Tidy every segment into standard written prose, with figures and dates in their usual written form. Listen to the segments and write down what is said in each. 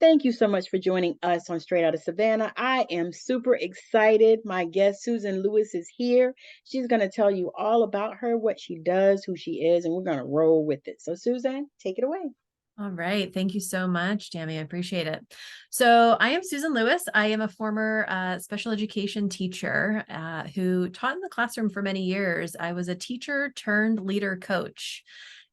Thank you so much for joining us on Straight Out of Savannah. I am super excited. My guest, Susan Lewis, is here. She's going to tell you all about her, what she does, who she is, and we're going to roll with it. So, Susan, take it away. All right. Thank you so much, Tammi. I appreciate it. So I am Susan Lewis. I am a former special education teacher who taught in the classroom for many years. I was a teacher turned leader coach.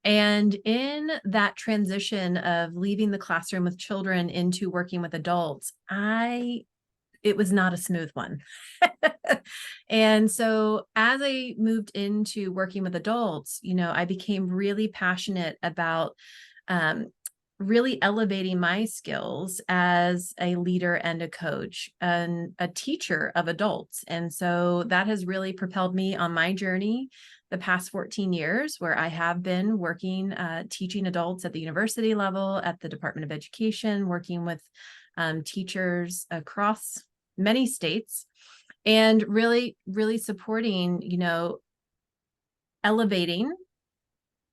And in that transition of leaving the classroom with children into working with adults, it was not a smooth one. And so as I moved into working with adults, I became really passionate about um, really elevating my skills as a leader and a coach and a teacher of adults. And so that has really propelled me on my journey the past 14 years, where I have been working, teaching adults at the university level, at the Department of Education, working with teachers across many states, and really, really supporting, elevating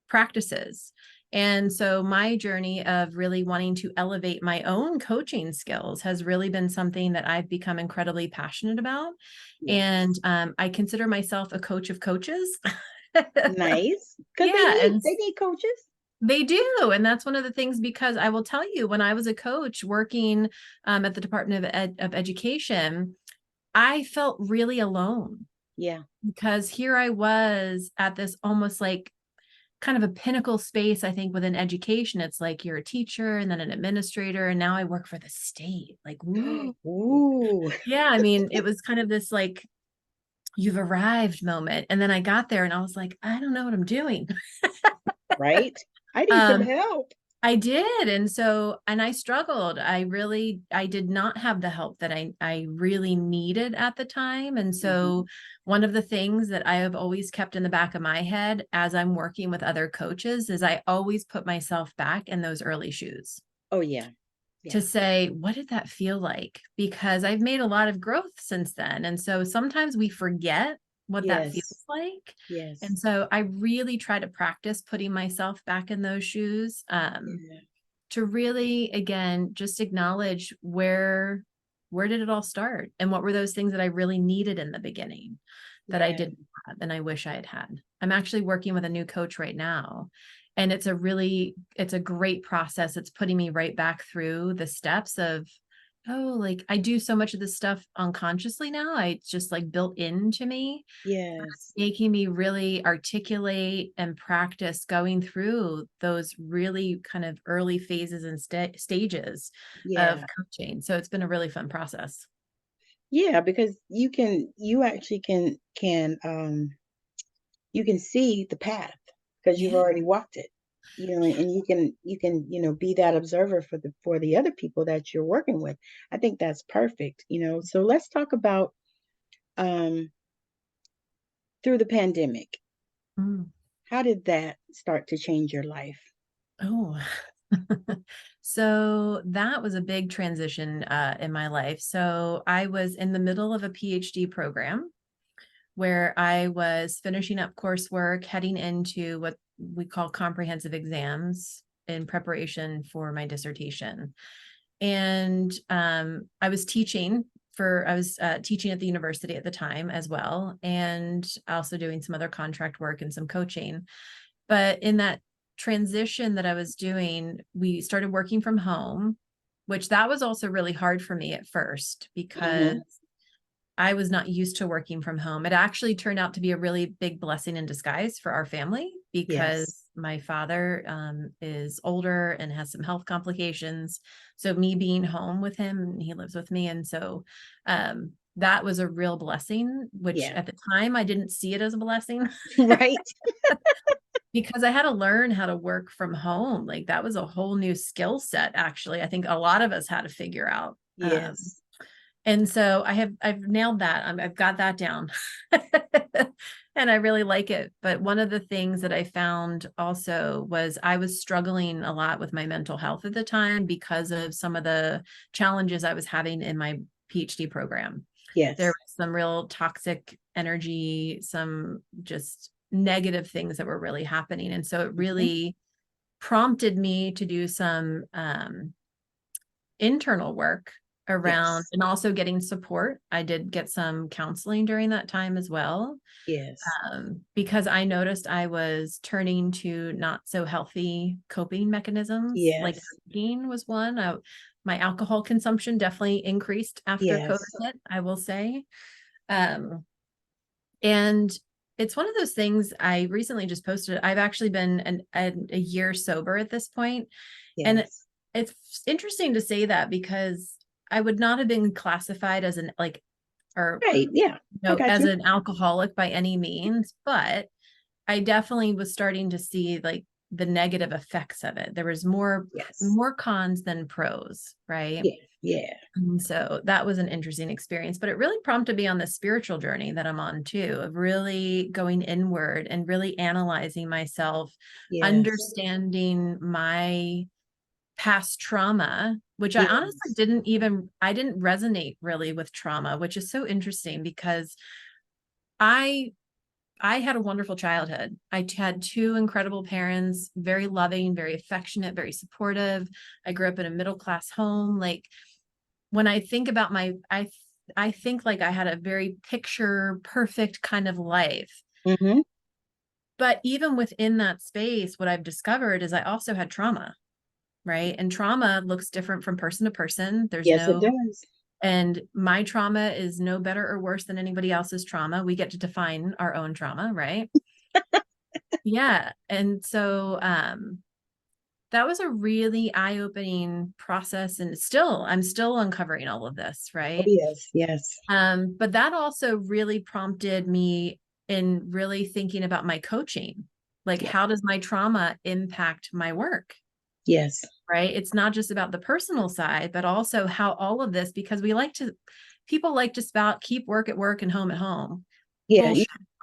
practices. And so my journey of really wanting to elevate my own coaching skills has really been something that I've become incredibly passionate about. And Yes. I consider myself a coach of coaches. Nice. Because they Yeah, need and they need coaches. they do. And that's one of the things, because I will tell you, when I was a coach working at the Department of Education, I felt really alone, Yeah. because here I was at this almost like kind of a pinnacle space. I think within education, it's like you're a teacher and then an administrator, and now I work for the state. Like, woo. Ooh, Yeah, I mean, it was kind of this like, you've arrived moment. And then I got there and I was like, I don't know what I'm doing. right? I need some Um, help. I did. And I struggled. I did not have the help that I really needed at the time. And so Mhm. one of the things that I have always kept in the back of my head as I'm working with other coaches is I always put myself back in those early shoes Oh, yeah. to Yeah. say, what did that feel like? Because I've made a lot of growth since then. And so sometimes we forget what that feels Yes. like. Yes. And so I really try to practice putting myself back in those shoes. Yeah. To really, again, just acknowledge where did it all start, and what were those things that I really needed in the beginning that I Yeah. didn't have and I wish I had had. I'm actually working with a new coach right now, and it's a great process. It's putting me right back through the steps of, oh, like I do so much of this stuff unconsciously now. It's just like built into me, Yes. making me really articulate and practice going through those really kind of early phases and stages of Yeah. coaching. So it's been a really fun process. Yeah, because you actually you can see the path because you've Yeah. already walked it. And you can be that observer for the other people that you're working with. I think that's perfect. So let's talk about um through the pandemic. Mm. How did that start to change your life? Oh. So that was a big transition in my life. So I was in the middle of a PhD program where I was finishing up coursework, heading into what we call comprehensive exams in preparation for my dissertation. And I was teaching at the university at the time as well, and also doing some other contract work and some coaching. But in that transition that I was doing, we started working from home, which that was also really hard for me at first because Hmm. I was not used to working from home. It actually turned out to be a really big blessing in disguise for our family, because Yes. my father is older and has some health complications. So me being home with him, he lives with me. And so that was a real blessing, which Yeah. at the time I didn't see it as a blessing Right. because I had to learn how to work from home. Like that was a whole new skill set, actually. I think a lot of us had to figure out. Yes. And so I've nailed that. I've got that down. And I really like it. But one of the things that I found also was I was struggling a lot with my mental health at the time because of some of the challenges I was having in my PhD program. There Yes. was some real toxic energy, some just negative things that were really happening. And so it Hmm. really prompted me to do some internal work around, Yes. and also getting support. I did get some counseling during that time as well, Yes. because I noticed I was turning to not so healthy coping mechanisms. Like Yes. drinking was one. My alcohol consumption definitely increased after COVID Yes. hit, I will say. Um, and it's one of those things. I recently just posted. I've actually been a year sober at this point. And Yes. it's interesting to say that because I would not have been classified as an like, or Right. Yeah. I got as you. an alcoholic by any means, but I definitely was starting to see like the negative effects of it. There was Yes. more cons than pros, right? Yeah. Yeah. And so that was an interesting experience, but it really prompted me on the spiritual journey that I'm on too, of really going inward and really analyzing myself, Yes. understanding my past trauma, which I honestly Yes. I didn't resonate really with trauma, which is so interesting because I I had a wonderful childhood. Had two incredible parents, very loving, very affectionate, very supportive. I grew up in a middle class home. Like when I think about I think like I had a very picture perfect kind of life. Mm-hmm. But even within that space, what I've discovered is I also had trauma, right? And trauma looks different from person to person. Yes, it does. And my trauma is no better or worse than anybody else's trauma. We get to define our own trauma, right? Yeah. And so that was a really eye-opening process. And I'm still uncovering all of this, Oh, right? yes. Yes. But that also really prompted me in really thinking about my coaching. Like, Yeah. how does my trauma impact my work? Yes. Right? It's not just about the personal side, but also how all of this, because people like to spout, keep work at work and home at home. Yeah.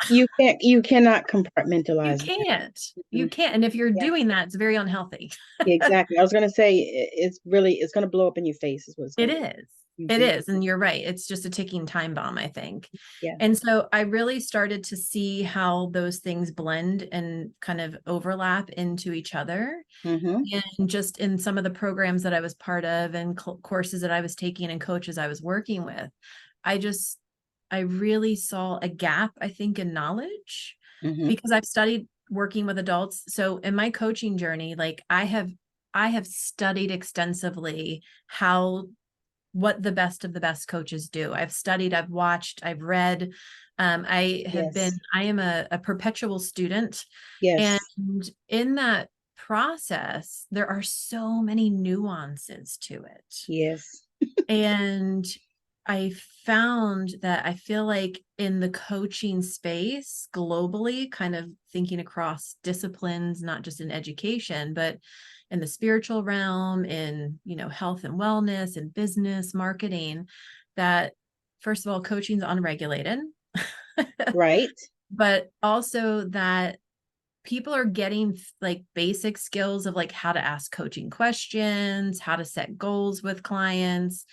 Bullshit. You cannot You compartmentalize that. can't. You Mhm. can't. And if you're Yeah. doing that, it's very unhealthy. Exactly. I was gonna say it's gonna blow up in your face is what it's It gonna do. is. It Hmm. is. And you're right. It's just a ticking time bomb, I think. Yeah. And so I really started to see how those things blend and kind of overlap into each other. Hmm. And just in some of the programs that I was part of and courses that I was taking and coaches I was working with, I just, I really saw a gap, I think, in knowledge Hmm. because I've studied working with adults. So in my coaching journey, like I have studied extensively how what the best of the best coaches do. I've studied, I've watched, I've read. Yes. I am a perpetual student. And Yes. in that process, there are so many nuances to it. Yes. And I found that I feel like in the coaching space globally, kind of thinking across disciplines, not just in education, but in the spiritual realm, in, health and wellness and business marketing, that first of all, coaching's unregulated, Right. but also that people are getting like basic skills of like how to ask coaching questions, how to set goals with clients,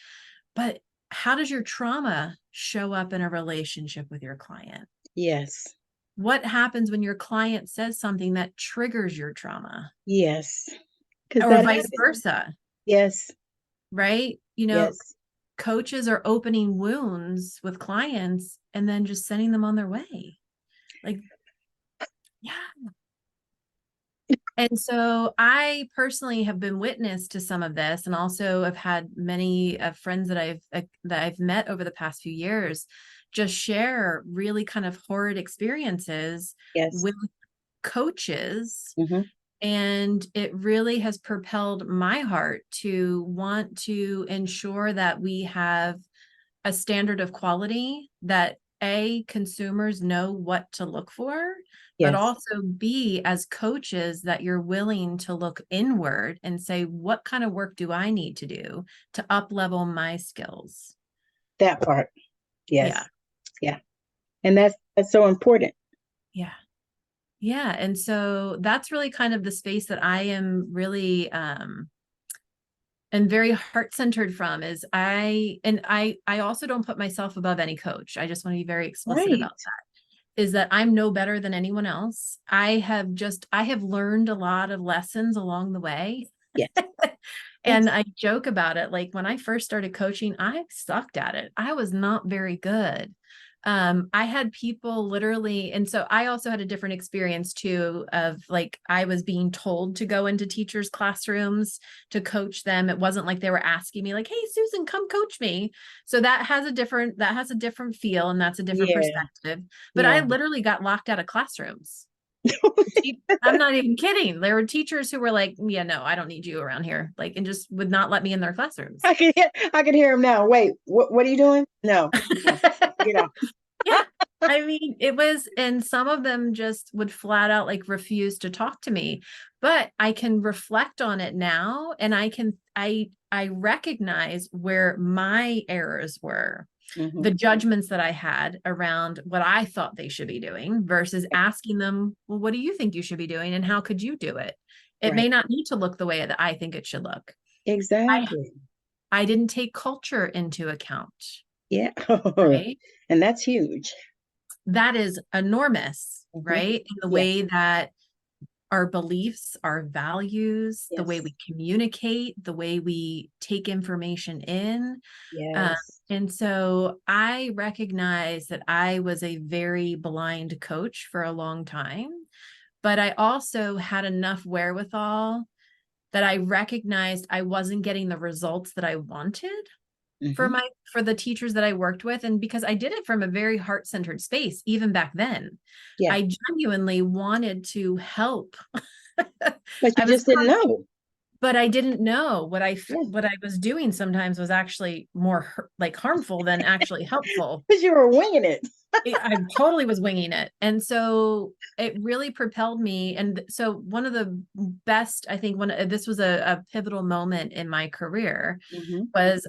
but how does your trauma show up in a relationship with your client? Yes. What happens when your client says something that triggers your trauma Yes. Because or that vice happens. versa, Yes. right? Yes. Coaches are opening wounds with clients and then just sending them on their way. Like, yeah. And so I personally have been witness to some of this and also have had many friends that I've met over the past few years just share really kind of horrid experiences Yes. with coaches. Hmm. And it really has propelled my heart to want to ensure that we have a standard of quality that A, consumers know what to look for, but Yes. also B, as coaches, that you're willing to look inward and say, what kind of work do I need to do to up level my skills? That part. Yeah. Yes. Yeah. And that's so important. Yeah. Yeah. And so that's really kind of the space that I am really and very heart centered from is I also don't put myself above any coach. I just want to be very explicit Right. about is that I'm no better than anyone else. I have learned a lot of lessons along the way. Yes. And I joke about it. Like when I first started coaching, I sucked at it. I was not very good. I had people literally, and so I also had a different experience too of like I was being told to go into teachers' classrooms to coach them. It wasn't like they were asking me like, "Hey, Susan, come coach me." So that has a different feel and that's a different Yeah. perspective. But I Yeah. literally got locked out of classrooms. I'm not even kidding. There were teachers who were like, "Yeah, no, I don't need you around here," like, and just would not let me in their classrooms. I can hear him now. Wait, what are you doing? No, no, get out. Yeah. I mean, it was, and some of them just would flat out like refuse to talk to me. But I can reflect on it now and I recognize where my errors were, the Hmm. judgments that I had around what I thought they should be doing versus asking them, well, what do you think you should be doing and how could you do it? It may Right. not need to look the way that I think it should look. I Exactly. I didn't take culture into account, Yeah. right? And that's huge. That is enormous, Hmm. right? In the Yes. way that our beliefs, our values, the way Yes. we communicate, the way we take information in. Um, Yes. and so I recognize that I was a very blind coach for a long time, but I also had enough wherewithal that I recognized I wasn't getting the results that I wanted Hmm. for the teachers that I worked with. And because I did it from a very heart-centered space, even back then, Yeah. I genuinely wanted to help. But you I was, just didn't know. but I didn't know Yeah. what I was doing sometimes was actually more like harmful than actually helpful. Because you were winging it. I totally was winging it. And so it really propelled me. And so one of the best, I think this was a pivotal moment in my career Hmm. was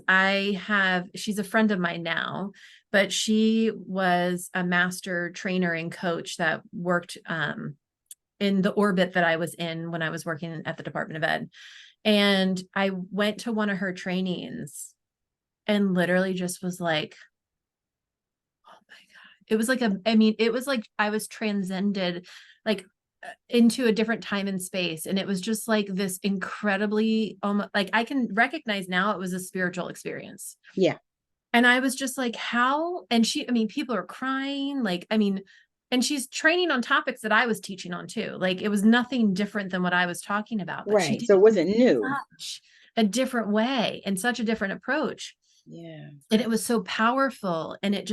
she's a friend of mine now, but she was a master trainer and coach that worked in the orbit that I was in when I was working at the Department of Ed. And I went to one of her trainings and literally just was like, oh my God. It was like I mean, it was like I was transcended like into a different time and space. And it was just like this incredibly, like I can recognize now it was a spiritual experience. Yeah. And I was just like, how? And I mean, people are crying. Like, I mean, and she's training on topics that I was teaching on too. Like, it was nothing different than what I was talking about, but she Right. did So it it in wasn't new. such a different way and such a different approach. Yeah. And it was so powerful and it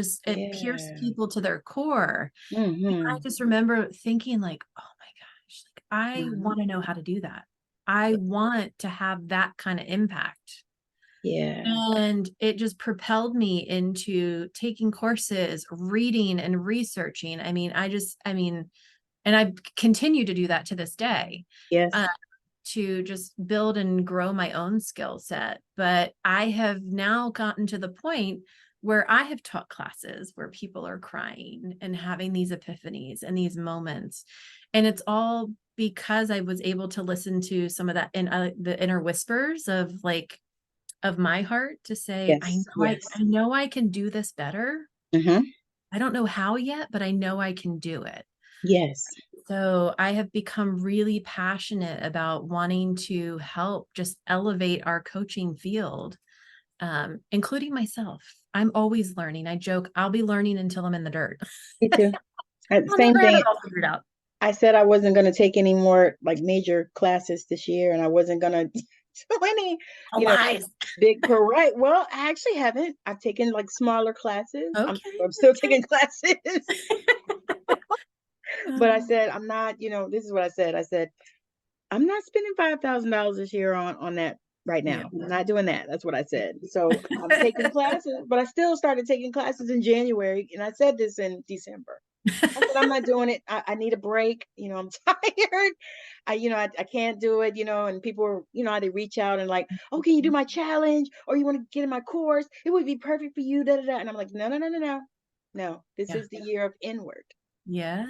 pierced Yeah. people to their core. I Hmm. just remember thinking, like, oh my gosh, like, I Hmm. want to know how to do that. I want to have that kind of impact. Yeah. And it just propelled me into taking courses, reading and researching. I mean, and I continue to do that to this day, Yes. uh, to just build and grow my own skill set. But I have now gotten to the point where I have taught classes where people are crying and having these epiphanies and these moments. And it's all because I was able to listen to some of that in the inner whispers of like, of my heart to say, Yes. I Yes. know I can do this better. Hmm. I don't know how yet, but I know I can do it. Yes. So I have become really passionate about wanting to help just elevate our coaching field, including myself. I'm always learning. I joke, I'll be learning until I'm in the dirt. Me too. I'll Same never have thing. it all figured out. I said I wasn't going to take any more like major classes this year, and I wasn't going to do any, All you know, lies. big per right. Well, I actually haven't. I've taken like smaller classes. Okay. I'm still Okay. taking classes, but I Um, said I'm not. This is what I said. I said I'm not spending $5,000 this year on that right yeah. now. I'm not doing that. That's what I said. So I'm taking classes, but I still started taking classes in January, and I said this in December. I said, I'm not doing it. I need a break. I'm tired. I can't do it, and people are, how they reach out and like, oh, can you do my challenge? Or you want to get in my course? It would be perfect for you. Da, da, da. And I'm like, no, no, no, no, no. No, this Yeah. is the year of inward. Yes.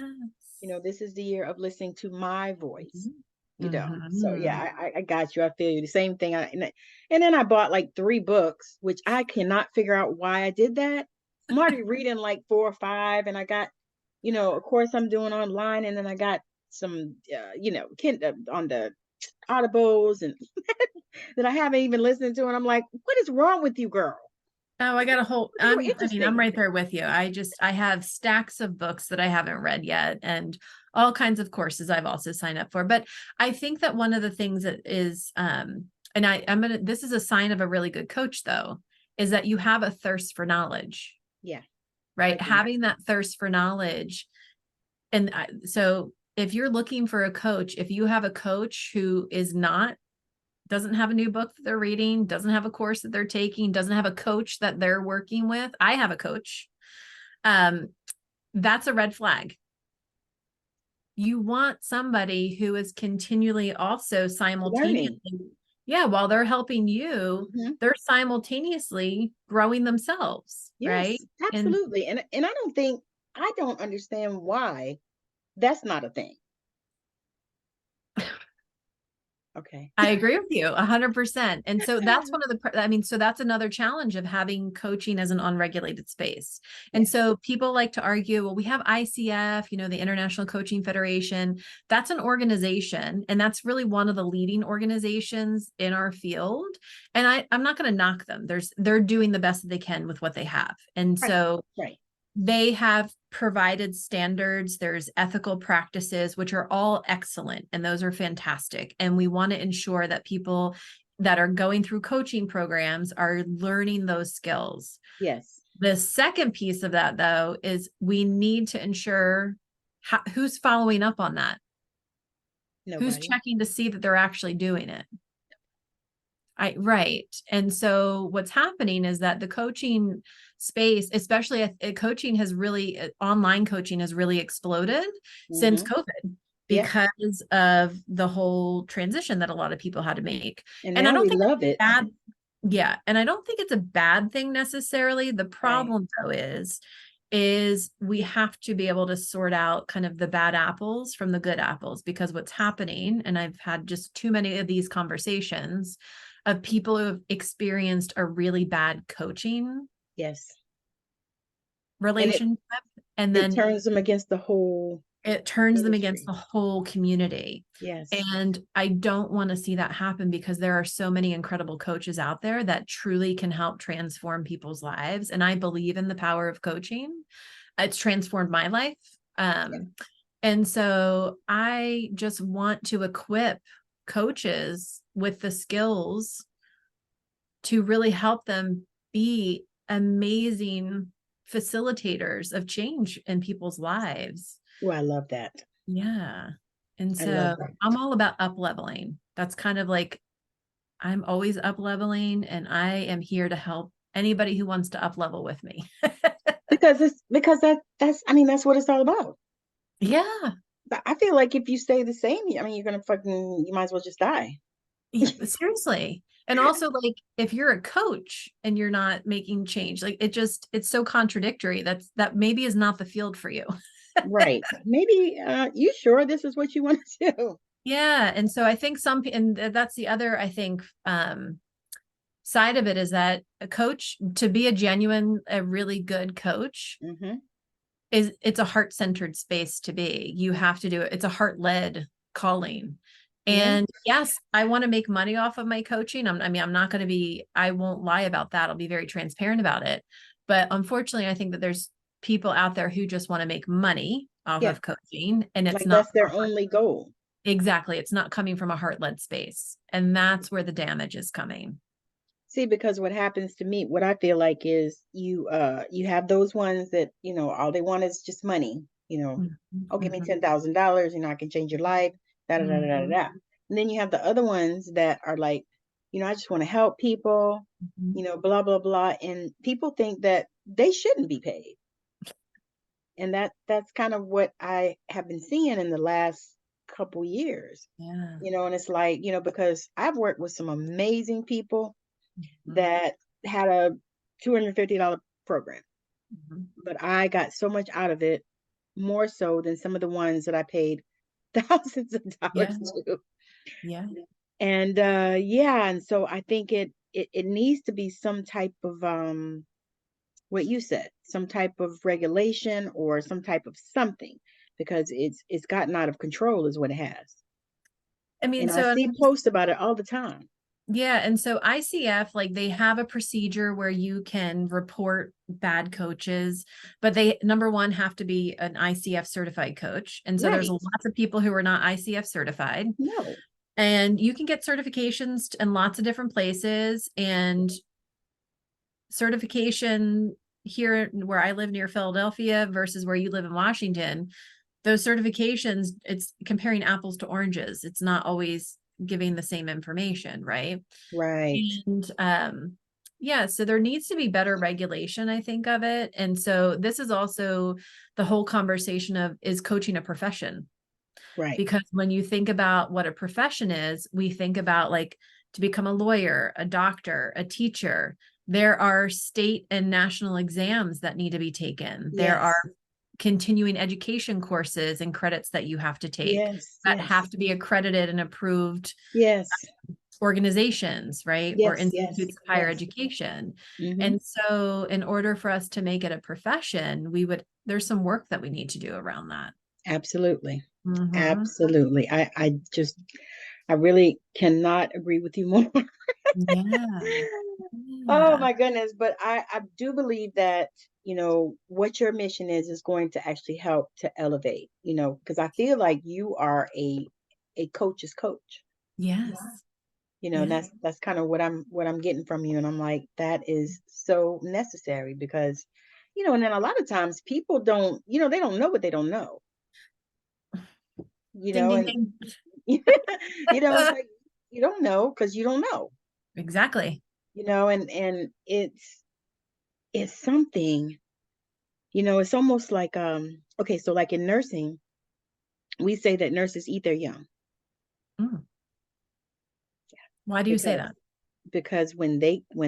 This is the year of listening to my voice. So yeah, Mhm. I got you. I feel you. The same thing. And then I bought like 3 books, which I cannot figure out why I did that. I'm already reading like 4 or 5, and I got, a course I'm doing online, and then I got some, on the audibles and that I haven't even listened to. And I'm like, what is wrong with you, girl? Oh, I got a whole, What's so I mean, I'm interesting? right there with you. I have stacks of books that I haven't read yet and all kinds of courses I've also signed up for. But I think that one of the things that is, and this is a sign of a really good coach though, is that you have a thirst for knowledge, Yeah, I right? agree. Having that thirst for knowledge. And so if you're looking for a coach, if you have a coach who is not doesn't have a new book that they're reading, doesn't have a course that they're taking, doesn't have a coach that they're working with. I have a coach. Um, that's a red flag. You want somebody who is continually also Learning. simultaneously, yeah, while they're helping you, Hmm. they're simultaneously growing themselves, right? Yes, And absolutely. And I don't understand why that's not a thing. Okay. I agree with you 100%. And so that's one of the, I mean, so that's another challenge of having coaching as an unregulated space. And Yes. so people like to argue, well, we have ICF, the International Coaching Federation. That's an organization. And that's really one of the leading organizations in our field. And I'm not going to knock them. They're doing the best that they can with what they have. And Right. so Right. they have provided standards. There's ethical practices, which are all excellent, and those are fantastic. And we want to ensure that people that are going through coaching programs are learning those skills. Yes. The second piece of that, though, is we need to ensure who's following up on that, who's Nobody. checking to see that they're actually doing it. Right. And so what's happening is that the coaching space, especially coaching has really, online coaching has really exploded since Hmm. COVID Yep. because of the whole transition that a lot of people had to make. And And I now don't we think it's love it. bad. Yeah. And I don't think it's a bad thing necessarily. The Right. problem though is we have to be able to sort out kind of the bad apples from the good apples, because what's happening, and I've had just too many of these conversations of people who have experienced a really bad coaching Yes. And relationship, and it then turns them against the whole it turns them against industry. the whole community. Yes. And I don't want to see that happen, because there are so many incredible coaches out there that truly can help transform people's lives. And I believe in the power of coaching. It's transformed my life. Yeah. And so I just want to equip coaches with the skills to really help them be amazing facilitators of change in people's lives. Oh, I love that. Yeah. And I love so that. I'm all about up leveling. That's kind of like, I'm always up leveling, and I am here to help anybody who wants to up level with me. Because that's I mean that's what it's all about. Yeah. But I feel like if you stay the same, I mean you're gonna you might as well just die. Seriously. And also, like, if you're a coach and you're not making change, like, it's so contradictory. That maybe is not the field for you. Right. Maybe you sure this is what you want to do? Yeah. And so I think and that's the other, I think, side of it, is that a coach, to be a really good coach, Hmm. it's a heart-centered space to be. You have to do it. It's a heart-led calling. Yeah. And yes, I want to make money off of my coaching. I mean, I won't lie about that. I'll be very transparent about it. But unfortunately, I think that there's people out there who just want to make money off Yeah. of coaching, and it's Like not that's their only goal. exactly, it's not coming from a heart-led space. And that's where the damage is coming. See, because what happens to me, what I feel like is you have those ones that, all they want is just money, Mhm, oh, give me mhm, $10,000, I can change your life, da da da da da mhm, da. And then you have the other ones that are like, I just want to help people, mhm. blah blah blah. And people think that they shouldn't be paid. And that's kind of what I have been seeing in the last couple years. Yeah. And it's like, because I've worked with some amazing people Mhm, that had a $250 program, mhm. but I got so much out of it, more so than some of the ones that I paid thousands of Yeah. dollars to. Yeah. And yeah, and so I think it needs to be some type of what you said, some type of regulation or some type of something, because it's gotten out of control is what it has. I mean, And I so see posts about it all the time. yeah, and so ICF, like they have a procedure where you can report bad coaches, but they number one have to be an ICF certified coach. And so there's Right. lots of people who are not ICF certified. No. And you can get certifications in lots of different places. And certification here where I live near Philadelphia versus where you live in Washington, those certifications, it's comparing apples to oranges. It's not always giving the same information, right? Right. And yeah, so there needs to be better regulation, I think, of it. And so this is also the whole conversation of, is coaching a profession? Right. Because when you think about what a profession is, we think about like to become a lawyer, a doctor, a teacher. There are state and national exams that need to be taken. There are Yes. continuing education courses and credits that you have to take Yes. that have Yes. to be accredited and approved Yes. organizations, right? Or Yes. Yes. institutes of higher Yes. education. Mm-hmm. And so in order for us to make it a profession, there's some work that we need to do around that. Absolutely. Hmm. Absolutely. I really cannot agree with you more. Yeah. Oh Yeah. my goodness. But I do believe that, what your mission is going to actually help to elevate, because I feel like you are a coach's coach. Yes. And Yeah. that's kind of what I'm getting from you. And I'm like, that is so necessary because, and then a lot of times people don't, they don't know what they don't know, Ding, ding, and ding. it's like you don't know because you don't know, Exactly. and it's something, it's almost like okay, so like in nursing, we say that nurses eat their young Mm. Why do you say because that? when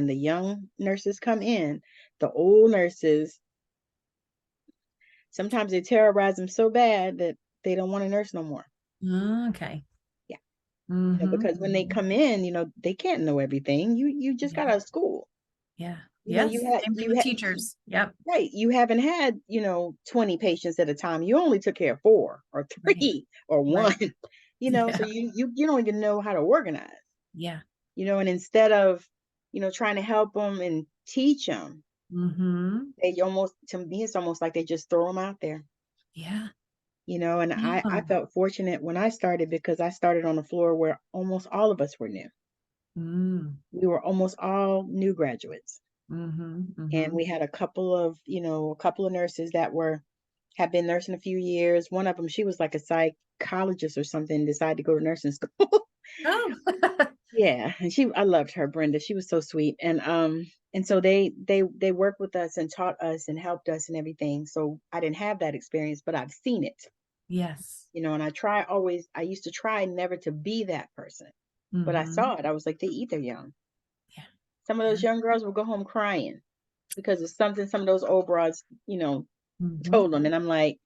the young nurses come in, the old nurses sometimes they terrorize them so bad that they don't want to nurse no more. Okay. Yeah. Mm-hmm. Because when they come in, they can't know everything. You just Yeah. got out of school. Yeah. You Yes. had Same thing you with had teachers. Yep. right. You haven't had, 20 patients at a time. You only took care of four or Right. three or Right. one. So Yeah. you don't even know how to organize. Yeah. And instead of, trying to help them and teach them, Mm-hmm. they almost, to me, it's almost like they just throw them out there. Yeah. And I Yeah. felt fortunate when I started because I started on a floor where almost all of us were new. Mm. We were almost all new graduates. Mm-hmm. And Mm-hmm. we had a couple of nurses that have been nursing a few years. One of them, she was like a psychologist or something, decided to go to nursing school. Oh. Yeah, and I loved her, Brenda. She was so sweet. And so they worked with us and taught us and helped us and everything. So I didn't have that experience, but I've seen it. Yes. And I used to try never to be that person. But I Mm-hmm. saw it. I was like, they eat their young. Yeah. Some of those Yeah. young girls will go home crying because of something some of those old broads, Mm-hmm. told them. And I'm like,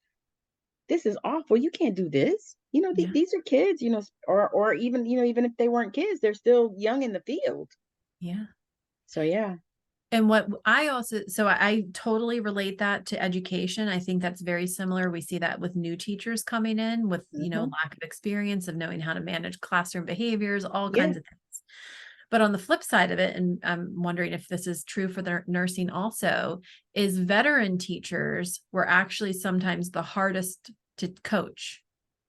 this is awful. You can't do this. Yeah. These are kids, or even, even if they weren't kids, they're still young in the field. Yeah. So yeah. And what I also, so I totally relate that to education. I think that's very similar. We see that with new teachers coming in with, Hmm. lack of experience of knowing how to manage classroom behaviors, all Yeah. kinds of things. But on the flip side of it, and I'm wondering if this is true for the nursing also, is veteran teachers were actually sometimes the hardest to coach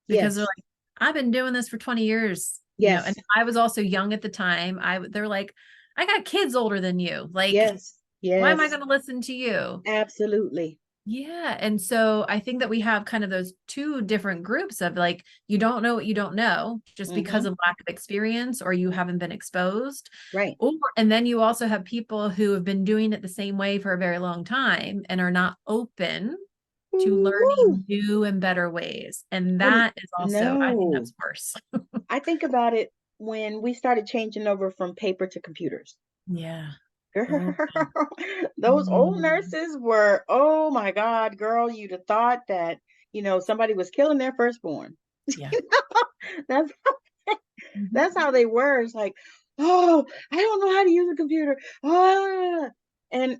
because they're Yes. like, I've been doing this for 20 years, Yes. and I was also young at the time. They're like, I got kids older than you. Like, Yes. why am I Yes. going to listen to you? Absolutely. Yeah. And so I think that we have kind of those two different groups of like, you don't know what you don't know just because Hmm. of lack of experience or you haven't been exposed. Right. And then you also have people who have been doing it the same way for a very long time and are not open to Ooh. learning new and better ways. And Oh that is also, I think no. that's worse. I think about it when we started changing over from paper to computers. Yeah. Girl, Oh, those old mm, nurses were, oh my God, girl, you'd have thought that, somebody was killing their firstborn. yeah. That's Mhm. that's how they were. It's like, oh, I don't know how to use a computer. Ah. And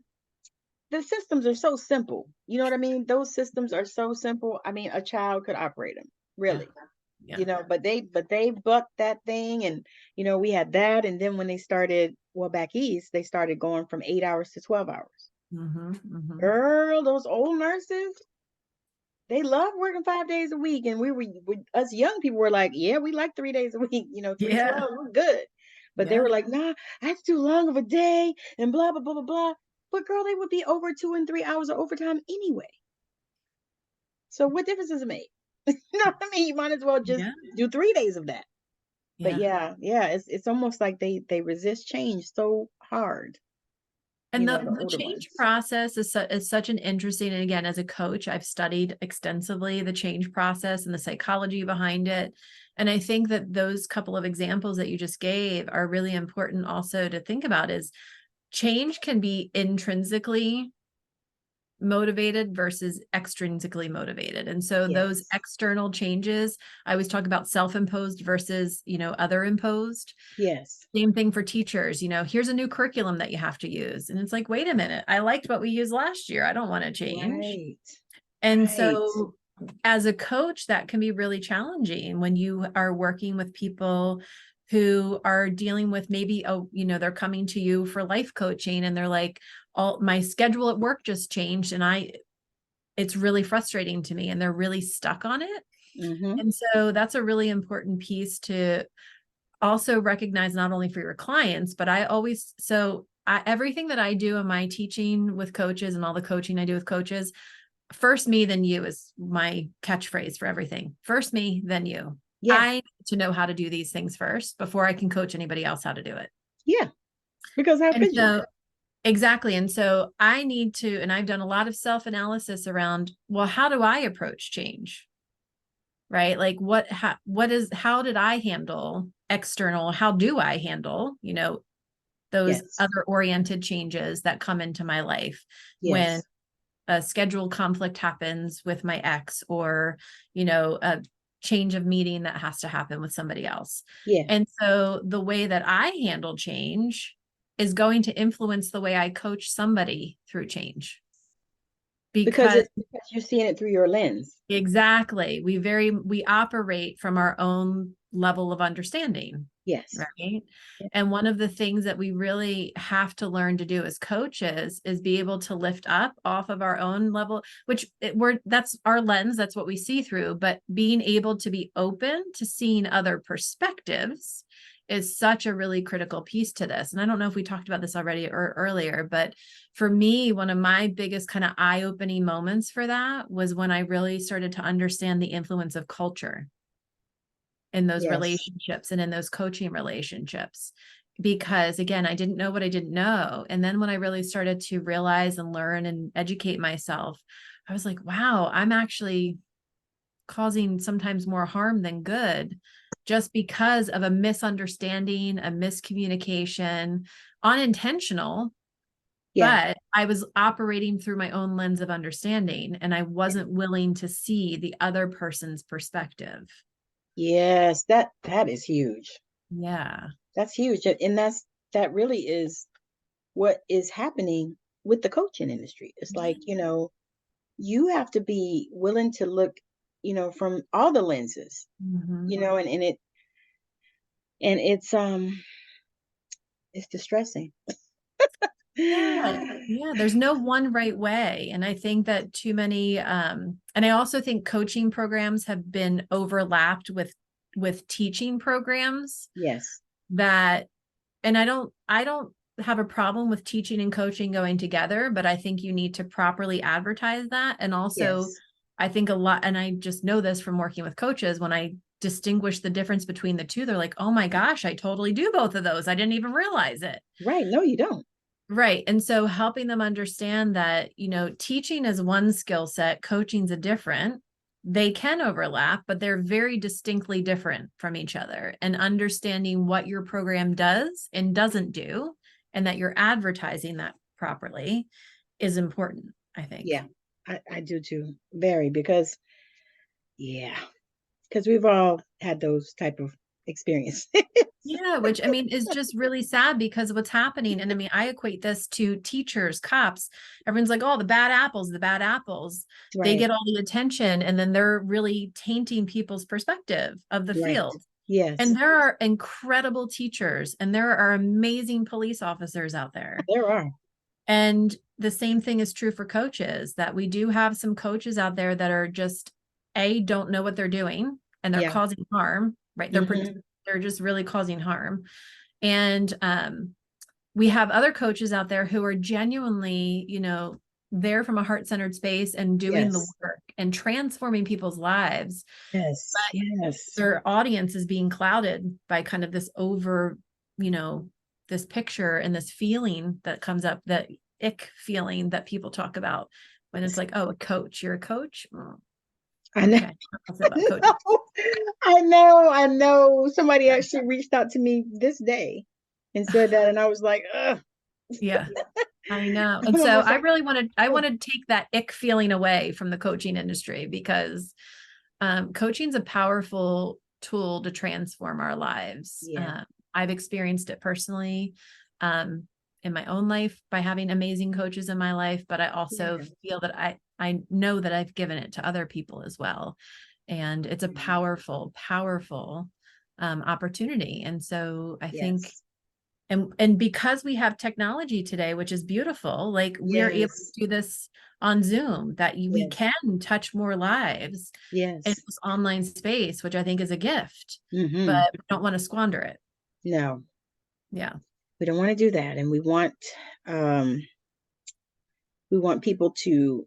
the systems are so simple. You know what I mean? Those systems are so simple. I mean, a child could operate them, Yeah. really. Yeah. but they bucked that thing, and we had that, and then when they started, well, back east, they started going from 8 hours to 12 hours. Hmm. Hmm. Girl, those old nurses, they love working 5 days a week, and us young people were like, yeah, we like 3 days a week, three Yeah. 12, we're good. But they Yeah. were like, nah, that's too long of a day, and blah blah blah blah blah. But girl, they would be over 2 and 3 hours of overtime anyway. So what difference does it make? You know what I mean? You might as well just Yeah. do 3 days of that. But Yeah. yeah, it's almost like they resist change so hard, And the the older change ones. process is such an interesting, and again, as a coach, I've studied extensively the change process and the psychology behind it. And I think that those couple of examples that you just gave are really important also to think about is change can be intrinsically motivated versus extrinsically motivated. And so those Yes. external changes, I always talk about self-imposed versus, other imposed. Yes. Same thing for teachers, here's a new curriculum that you have to use. And it's like, wait a minute, I liked what we used last year. I don't want to change. Right. And Right. so as a coach, that can be really challenging when you are working with people who are dealing with maybe, they're coming to you for life coaching and they're like, all my schedule at work just changed and it's really frustrating to me and they're really stuck on it. Mm-hmm. And so that's a really important piece to also recognize, not only for your clients, but everything that I do in my teaching with coaches and all the coaching I do with coaches, first me, then you is my catchphrase for everything. First me, then you. Yeah. I need to know how to do these things first before I can coach anybody else how to do it. Yeah. Because how And could you? so exactly. And so I need to, and I've done a lot of self-analysis around, well, how do I approach change? Right? Like how did I handle external? How do I handle, those Yes. other oriented changes that come into my life when Yes. a schedule conflict happens with my ex or, a change of meeting that has to happen with somebody else. Yeah. And so the way that I handle change is going to influence the way I coach somebody through change Because because it's because you're seeing it through your lens. exactly. We operate from our own level of understanding, Yes. right? Yeah. And one of the things that we really have to learn to do as coaches is be able to lift up off of our own level, that's our lens, that's what we see through, but being able to be open to seeing other perspectives is such a really critical piece to this. And I don't know if we talked about this already or earlier, but for me, one of my biggest kind of eye-opening moments for that was when I really started to understand the influence of culture in those Yes. relationships and in those coaching relationships. Because again, I didn't know what I didn't know. And then when I really started to realize and learn and educate myself, I was like, wow, I'm actually causing sometimes more harm than good just because of a misunderstanding, a miscommunication, unintentional, Yeah. but I was operating through my own lens of understanding and I wasn't willing to see the other person's perspective. Yes. That is huge. Yeah. That's huge. And that really is what is happening with the coaching industry. It's like, you have to be willing to look, from all the lenses, Mhm. and it's distressing. Yeah. Yeah. There's no one right way. And I think that too many, and I also think coaching programs have been overlapped with teaching programs Yes. that, and I don't have a problem with teaching and coaching going together, but I think you need to properly advertise that. And also Yes. I think a lot, and I just know this from working with coaches, when I distinguish the difference between the two, they're like, oh my gosh, I totally do both of those. I didn't even realize it. Right. No, you don't. Right. And so helping them understand that, teaching is one skill set, coaching's a different. They can overlap, but they're very distinctly different from each other. And understanding what your program does and doesn't do, and that you're advertising that properly is important, I think. Yeah, I do too. Very, because yeah, because we've all had those type of experience. Yeah, which I mean is just really sad because of what's happening. And I mean, I equate this to teachers, cops. Everyone's like, oh, the bad apples, the bad apples. They Right, get all the attention and then they're really tainting people's perspective of the right. field. And Yes, there are incredible teachers and there are amazing police officers out there. there are. And the same thing is true for coaches, that we do have some coaches out there that are just don't know what they're doing and they're Yeah. causing harm, right? Hmm. They're just really causing harm. And we have other coaches out there who are genuinely, there from a heart-centered space and doing the Yes, work and transforming people's lives. yes, yes. Their audience is being clouded by kind of this you know, this picture and this feeling that comes up, that ick feeling that people talk about when it's like, oh, a coach, you're a coach. Oh, I know. okay. I'll say about coaches. I know. I know. Somebody actually reached out to me this day and said that, and I was like, ugh. Yeah, I know. And I'm so almost like, I oh, wanted to take that ick feeling away from the coaching industry because coaching is a powerful tool to transform our lives. yeah, I've experienced it personally in my own life by having amazing coaches in my life, but I also yeah. feel that I know that I've given it to other people as well. And it's a Mhm. powerful, powerful opportunity. And so I think Yes, and because we have technology today, which is beautiful, like we're able yes, to do this on Zoom, that we yes, can touch more lives in yes. this online space, which I think is a gift, but Hmm. we don't want to squander it. No, Yeah. we don't want to do that, and um, we want people to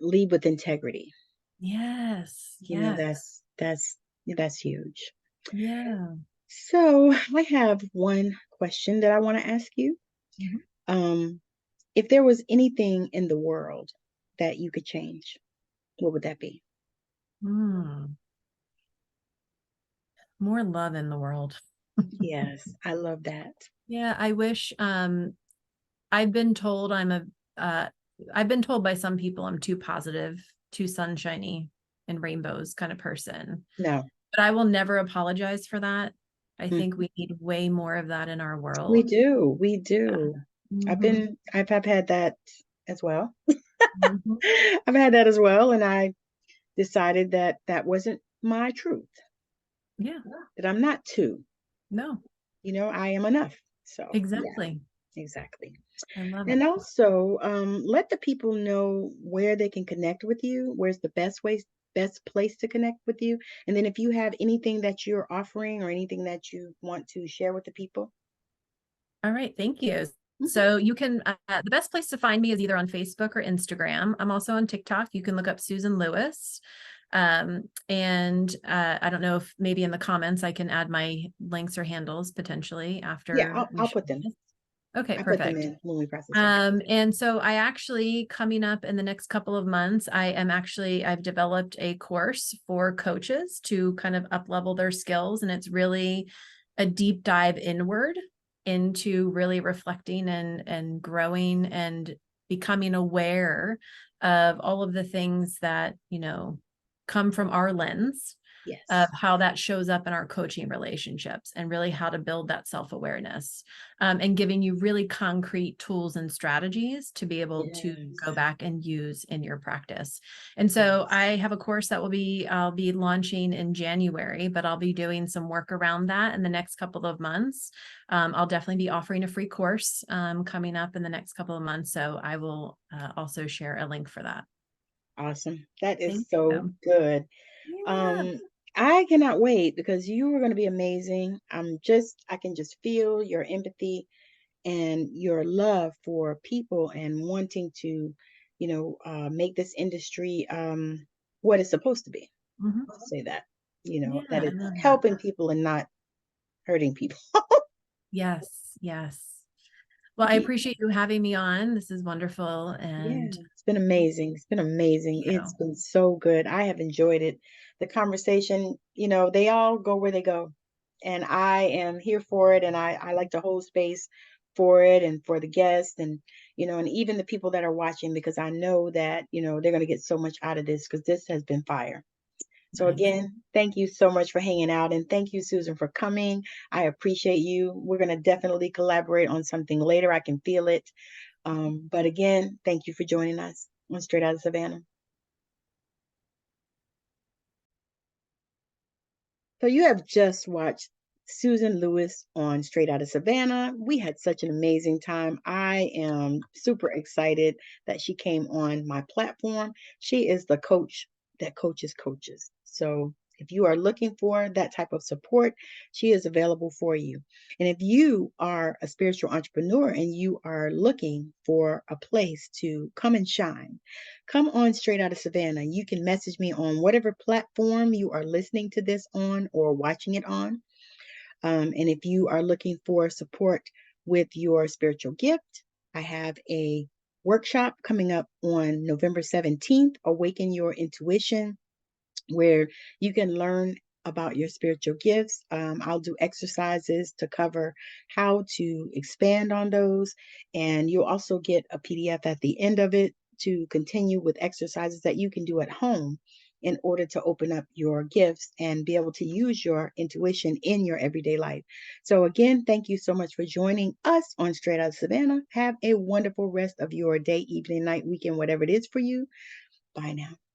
lead with integrity. Yes. You know, Yes. that's huge. Yeah. So I have one question that I want to ask you. Mhm. Um, if there was anything in the world that you could change, what would that be? Mm. More love in the world. Yes, I love that. Yeah, I wish I've been told uh I've been told by some people I'm too positive, too sunshiny and rainbows kind of person. No, But I will never apologize for that. I think mhm. we need way more of that in our We world. do, we Yeah. do. Hmm. I've had that as well. Hmm. I've had that as well, and I decided that that wasn't my truth. Yeah. That I'm not two. No, I am enough. So yeah, exactly. exactly. I love it. And also, let the people know where they can connect with you. Where's the best place to connect with you? And then if you have anything that you're offering or anything that you want to share with the people. All right. Thank you. Mhm. So you can, the best place to find me is either on Facebook or Instagram. I'm also on TikTok. You can look up Susan Lewis. And I don't know if maybe in the comments I can add my links or handles potentially Yeah, after I'll, we I'll share put them. this. Okay, I put them perfect. in when we process it. And so I actually coming up in the next couple of months, I've developed a course for coaches to kind of up level their skills. And it's really a deep dive inward into really reflecting and growing and becoming aware of all of the things that, come from our lens of Yes. how that shows up in our coaching relationships and really how to build that self-awareness, and giving you really concrete tools and strategies to be able to Yes. go back and use in your practice. And so Yes. I have a course that I'll be launching in January, but I'll be doing some work around that in the next couple of months. I'll definitely be offering a free course coming up in the next couple of months. So I will also share a link for that. Awesome. That is Thank so you. good. Yeah. Um, I cannot wait because you are going to be amazing. I can just feel your empathy and your love for people and wanting to, make this industry what it's supposed to be. Mhm. I'll say that, Yeah, that I it's love that. helping people and not hurting people. Yes, yes. Well, I Yeah, appreciate you having me on. This is wonderful. yeah, And it's been amazing. It's been amazing. It's you. been so good. I have enjoyed it. The conversation, they all go where they go. And I am here for it. And I like to hold space for it and for the guests and even the people that are watching because I know that, they're going to get so much out of this because this has been fire. So again, thank you so much for hanging out, and thank you, Susan, for coming. I appreciate you. We're going to definitely collaborate on something later. I can feel it. But again, thank you for joining us on Straight Out of Savannah. So you have just watched Susan Lewis on Straight Out of Savannah. We had such an amazing time. I am super excited that she came on my platform. She is the coach that coaches coaches. So if you are looking for that type of support, she is available for you. And if you are a spiritual entrepreneur and you are looking for a place to come and shine, come on Straight Out of Savannah. You can message me on whatever platform you are listening to this on or watching it on. And if you are looking for support with your spiritual gift, I have a workshop coming up on November 17th, Awaken Your Intuition, where you can learn about your spiritual gifts. I'll do exercises to cover how to expand on those. And you'll also get a PDF at the end of it to continue with exercises that you can do at home in order to open up your gifts and be able to use your intuition in your everyday life. So, again, thank you so much for joining us on Straight Out of Savannah. Have a wonderful rest of your day, evening, night, weekend, whatever it is for you. Bye now.